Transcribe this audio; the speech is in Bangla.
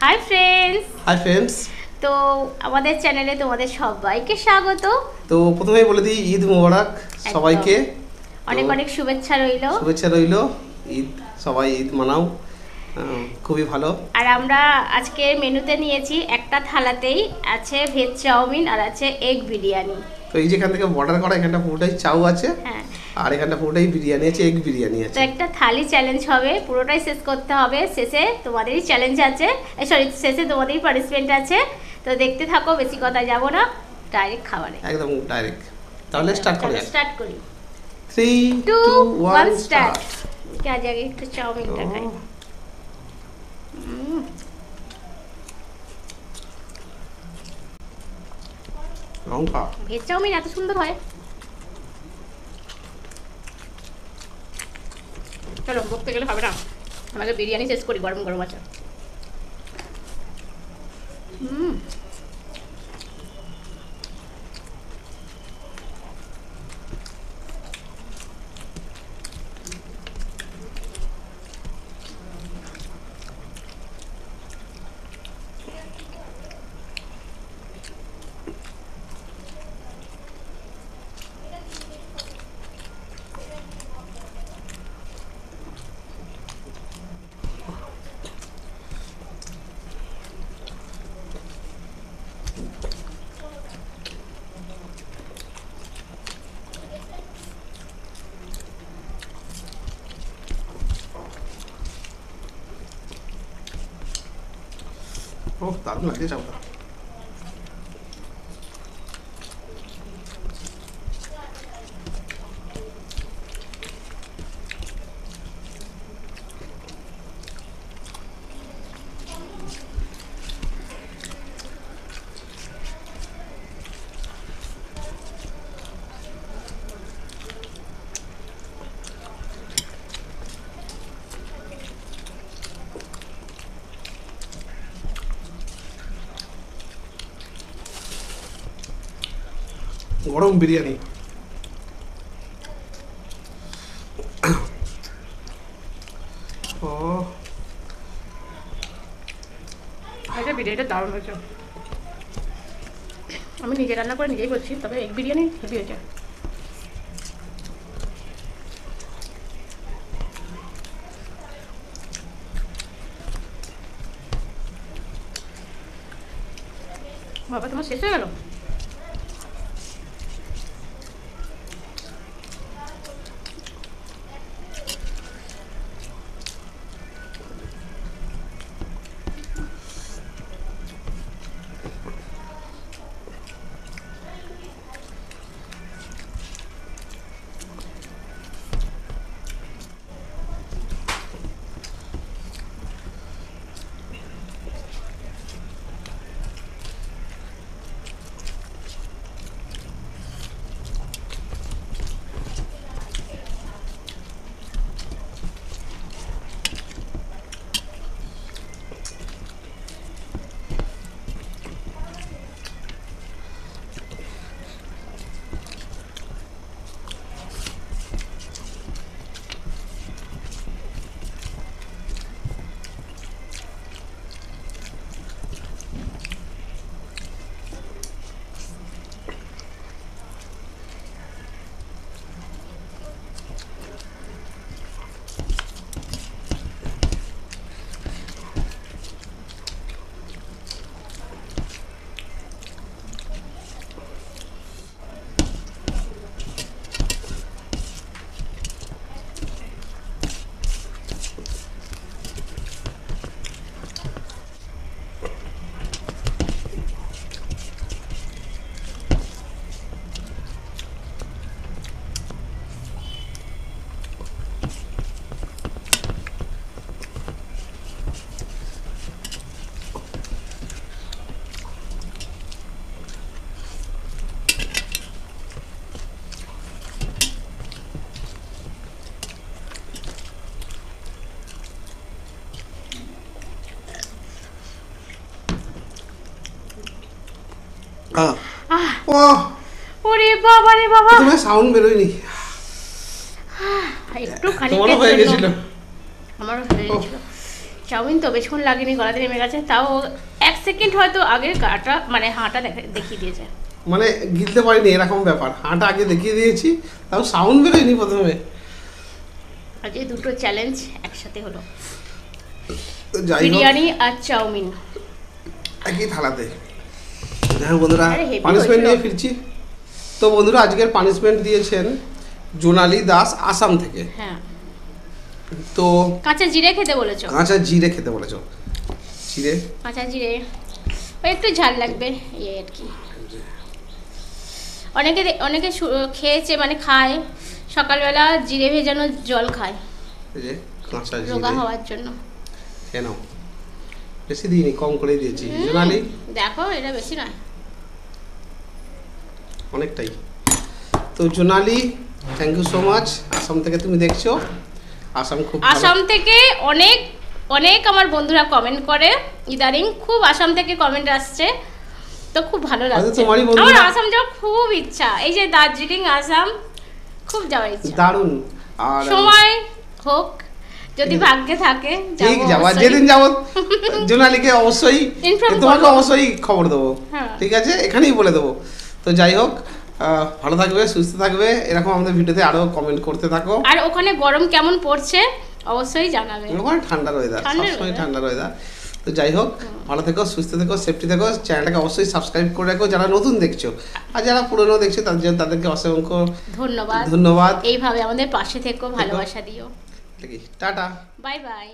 Hi friends. Hi friends. তো আমাদের চ্যানেলে তোমাদের সবাইকে স্বাগত। তো প্রথমেই বলে দিই ঈদ মোবারক সবাইকে। অনেক অনেক শুভেচ্ছা রইল। শুভেচ্ছা রইল। ঈদ সবাই ঈদ মানাও, খুবই ভালো। আর আমরা আজকে মেনুতে নিয়েছি একটা থালাতেই আছে ভেজ চাউমিন আর আছে এগ বিরিয়ানি। তো এই যেখান থেকে অর্ডার করা এখানটা পুরোটাই চাউ আছে, হ্যাঁ, আর এখানটা পুরোটাই বিরিয়ানি আছে, এগ বিরিয়ানি আছে। তো একটা থালি চ্যালেঞ্জ হবে, পুরোটাই শেষ করতে হবে। শেষে তোমাদেরই চ্যালেঞ্জ আছে, সরি শেষে তোমাদেরই পানিশমেন্ট আছে। তো দেখতে থাকো, বেশি কথা যাব না, ডাইরেক্ট খাবারে একদম ডাইরেক্ট। তাহলে স্টার্ট করি। স্টার্ট করি। 3 2 1 স্টার্ট। কে আগে একটু চাউমিনটা খাই। লঙ্কা ভেজ চাউমিন এত সুন্দর হয়। চলো বকতে গেলে হবে না, আমাকে বিরিয়ানি শেষ করি, গরম গরম আছে। ও দারুণ লাগছে চাউটা। গরম বিরিয়ানি। ও এটা বিরিয়ানিটা দারুণ হয়েছে। আমি নিজে রান্না করে নিজেই বলছি, তবে এগ বিরিয়ানি হেভি হয়েছে। বাবা তোমার শেষ হয়ে গেল? ওরে বাবা রে বাবা, তোমার সাউন্ড বেরোয়নি। একটু খালি তোমারও হয়ে গেছিল। আমারও হয়ে গেছিল। চাউমিন তো বেশিক্ষণ লাগেনি, গলাতে নেমে গেছে, তাও 1 সেকেন্ড হয়তো আগে গাটা মানে হাঁটা দেখিয়ে দিয়েছে। মানে গিলতে পারিনি এরকম ব্যাপার, হাঁটা আগে দেখিয়ে দিয়েছি, তাও সাউন্ড বেরোয়নি প্রথমে। আজ এই দুটো চ্যালেঞ্জ একসাথে হলো, তো যাই হোক, বিরিয়ানি আর চাউমিন একই থালাতে। যাই হোক বন্ধুরা, আরে heavy পানিশমেন্ট হয়েছিল। নিয়ে ফিরছি। তো বন্ধুরা, আজকের পানিশমেন্ট দিয়েছেন জোনালি দাস, আসাম থেকে। হ্যাঁ, তো কাঁচা জিরে খেতে বলেছো। কাঁচা জিরে খেতে বলেছো। জিরে, কাঁচা জিরে ওই একটু ঝাল লাগবে এই আর কি। অনেকে খেয়েছে মানে খায় সকালবেলা জিরে ভেজানো জল খায় এই যে কাঁচা রোগা জিরে হওয়ার জন্য। কেন বেশি দিইনি, কম করে দিয়েছি। জোনালি দেখো এটা বেশি নয়, অনেকটাই। তো Jonali, thank you so much. Assam থেকে তুমি দেখছো, আসাম খুব ভালো। আসাম থেকে অনেক অনেক আমার বন্ধুরা কমেন্ট করে ইদারিং, খুব আসাম থেকে কমেন্ট আসছে, তো খুব ভালো লাগছে। তোমারই বন্ধুরা- আমার আসাম যাওয়ার খুব ইচ্ছা, এই যে দার্জিলিং আসাম খুব যাওয়ার ইচ্ছা। দারুণ। আর সময় হোক, যদি ভাগ্যে থাকে ঠিক যাবো যাওয়া, অবশ্যই। যেদিন যাবো জোনালিকে অবশ্যই Inform তোমাকে করবো। অবশ্যই খবর দেবো। হ্যাঁ। ঠিক আছে, এখানেই বলে দেবো। তো যাই হোক, ভালো থাকবে, সুস্থ থাকবে, এরকম আমাদের ভিডিওতে আরো কমেন্ট করতে থাকো। আর ওখানে গরম কেমন পড়ছে অবশ্যই জানাবে। ওখানে ঠান্ডার ওয়েদার, ঠান্ডার সবসময় weather। ঠান্ডার ওয়েদার। তো যাই হোক, ভালো থেকো, সুস্থ থেকো, সেফটি থেকো। চ্যানেলটাকে অবশ্যই সাবস্ক্রাইব করে রাখো যারা নতুন দেখছো, আর যারা পুরনো দেখছো তাদেরকে অসংখ্য ধন্যবাদ। ধন্যবাদ। এইভাবে আমাদের পাশে থেকো, ভালোবাসা দিও। টাটা। Bye bye.